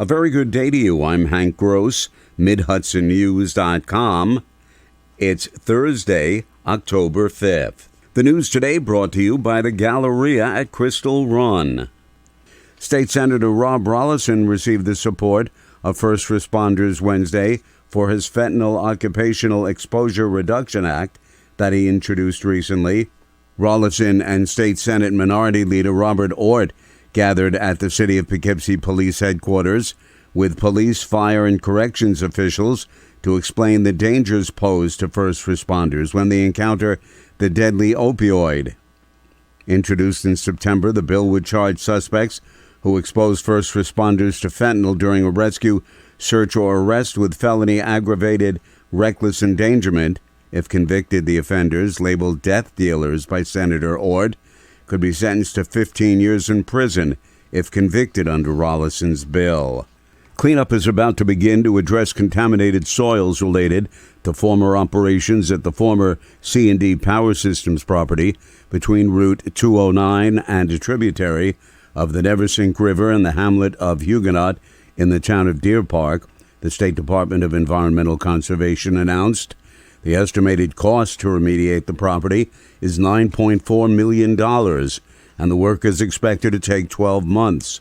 A very good day to you. I'm Hank Gross, MidHudsonNews.com. It's Thursday, October 5th. The news today brought to you by the Galleria at Crystal Run. State Senator Rob Rolison received the support of first responders Wednesday for his Fentanyl Occupational Exposure Reduction Act that he introduced recently. Rolison and State Senate Minority Leader Robert Ort gathered at the City of Poughkeepsie Police Headquarters with police, fire, and corrections officials to explain the dangers posed to first responders when they encounter the deadly opioid. Introduced in September, the bill would charge suspects who expose first responders to fentanyl during a rescue, search, or arrest with felony aggravated reckless endangerment. If convicted, the offenders, labeled death dealers by Senator Ort, could be sentenced to 15 years in prison if convicted under Rollison's bill. Cleanup is about to begin to address contaminated soils related to former operations at the former C&D Power Systems property between Route 209 and a tributary of the Neversink River and the hamlet of Huguenot in the town of Deer Park, the State Department of Environmental Conservation announced. The estimated cost to remediate the property is $9.4 million, and the work is expected to take 12 months.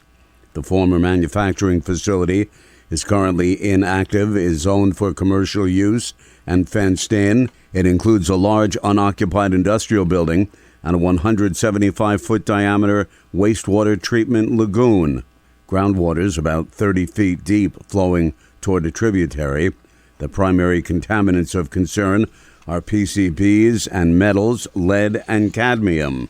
The former manufacturing facility is currently inactive, is zoned for commercial use, and fenced in. It includes a large unoccupied industrial building and a 175-foot diameter wastewater treatment lagoon. Groundwater is about 30 feet deep, flowing toward a tributary. The primary contaminants of concern are PCBs and metals, lead and cadmium.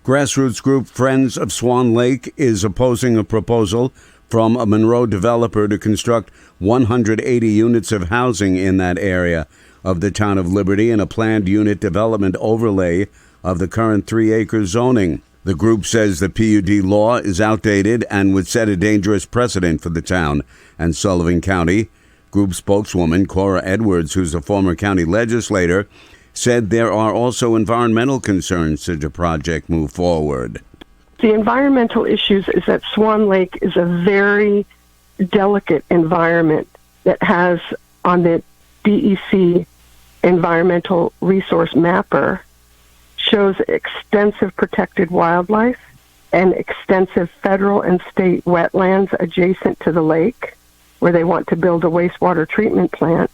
Grassroots group Friends of Swan Lake is opposing a proposal from a Monroe developer to construct 180 units of housing in that area of the town of Liberty in a planned unit development overlay of the current 3-acre zoning. The group says the PUD law is outdated and would set a dangerous precedent for the town and Sullivan County. Group spokeswoman Cora Edwards, who's a former county legislator, said there are also environmental concerns should the project move forward. The environmental issues is that Swan Lake is a very delicate environment that has on the DEC environmental resource mapper shows extensive protected wildlife and extensive federal and state wetlands adjacent to the lake, where they want to build a wastewater treatment plant.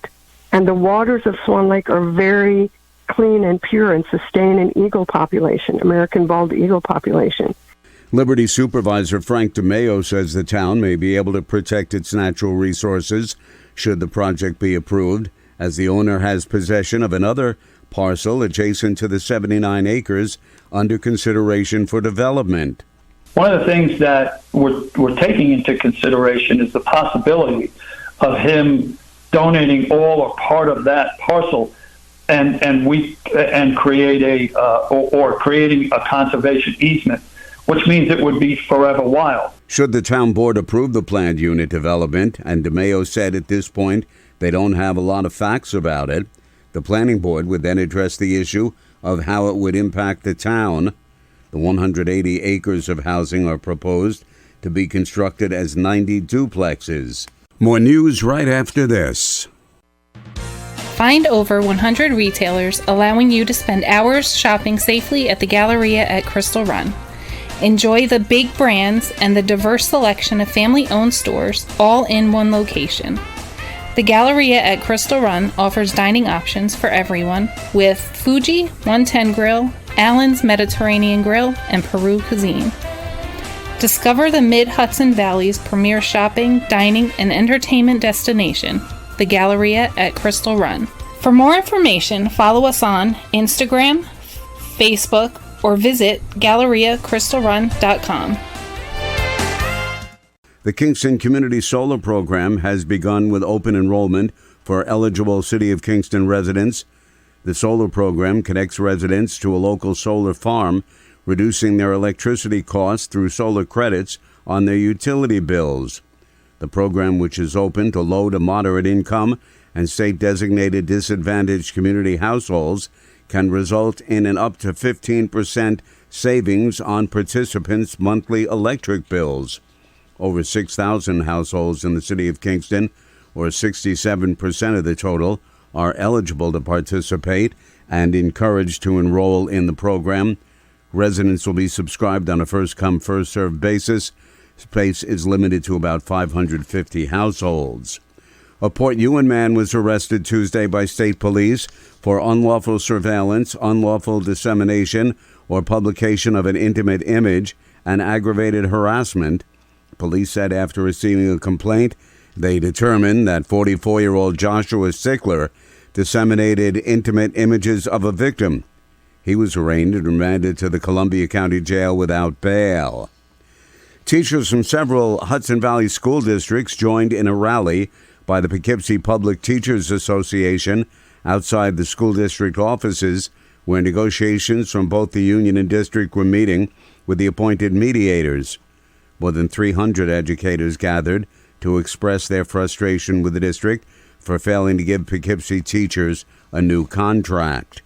And the waters of Swan Lake are very clean and pure and sustain an eagle population, American bald eagle population. Liberty Supervisor Frank DeMeo says the town may be able to protect its natural resources should the project be approved, as the owner has possession of another parcel adjacent to the 79 acres under consideration for development. One of the things that we're taking into consideration is the possibility of him donating all or part of that parcel and creating a conservation easement, which means it would be forever wild. Should the town board approve the planned unit development, and DeMeo said at this point they don't have a lot of facts about it, the planning board would then address the issue of how it would impact the town. The 180 acres of housing are proposed to be constructed as 90 duplexes. More news right after this. Find over 100 retailers allowing you to spend hours shopping safely at the Galleria at Crystal Run. Enjoy the big brands and the diverse selection of family-owned stores all in one location. The Galleria at Crystal Run offers dining options for everyone with Fuji, 110 Grill, Allen's Mediterranean Grill, and Peru Cuisine. Discover the Mid-Hudson Valley's premier shopping, dining, and entertainment destination, the Galleria at Crystal Run. For more information, follow us on Instagram, Facebook, or visit GalleriaCrystalRun.com. The Kingston Community Solar Program has begun with open enrollment for eligible City of Kingston residents. The solar program connects residents to a local solar farm, reducing their electricity costs through solar credits on their utility bills. The program, which is open to low to moderate income and state-designated disadvantaged community households, can result in an up to 15% savings on participants' monthly electric bills. over 6,000 households in the city of Kingston, or 67% of the total, are eligible to participate and encouraged to enroll in the program. Residents will be subscribed on a first-come, first-served basis. Space is limited to about 550 households. A Port Ewan man was arrested Tuesday by state police for unlawful surveillance, unlawful dissemination, or publication of an intimate image and aggravated harassment. Police said after receiving a complaint, they determined that 44-year-old Joshua Sickler disseminated intimate images of a victim. He was arraigned and remanded to the Columbia County Jail without bail. Teachers from several Hudson Valley school districts joined in a rally by the Poughkeepsie Public Teachers Association outside the school district offices, where negotiations from both the union and district were meeting with the appointed mediators. More than 300 educators gathered to express their frustration with the district for failing to give Poughkeepsie teachers a new contract.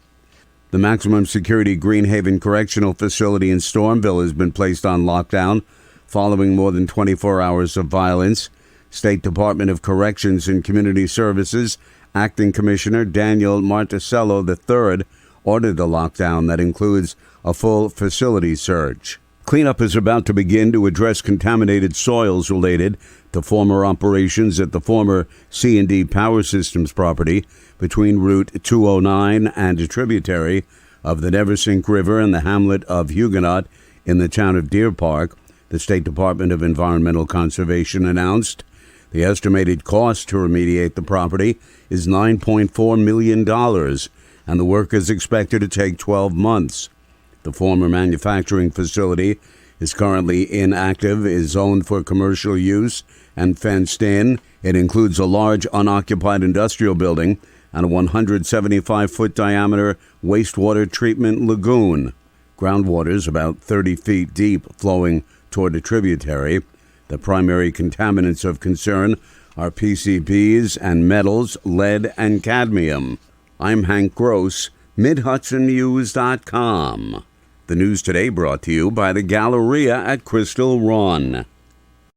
The maximum security Greenhaven Correctional Facility in Stormville has been placed on lockdown following more than 24 hours of violence. State Department of Corrections and Community Services Acting Commissioner Daniel Marticello III ordered the lockdown that includes a full facility search. Cleanup is about to begin to address contaminated soils related to former operations at the former C&D Power Systems property between Route 209 and a tributary of the Neversink River and the hamlet of Huguenot in the town of Deer Park, the State Department of Environmental Conservation announced. The estimated cost to remediate the property is $9.4 million, and the work is expected to take 12 months. The former manufacturing facility is currently inactive, is zoned for commercial use, and fenced in. It includes a large unoccupied industrial building and a 175-foot diameter wastewater treatment lagoon. Groundwater is about 30 feet deep, flowing toward a tributary. The primary contaminants of concern are PCBs and metals, lead and cadmium. I'm Hank Gross, MidHudsonNews.com. The news today brought to you by the Galleria at Crystal Run.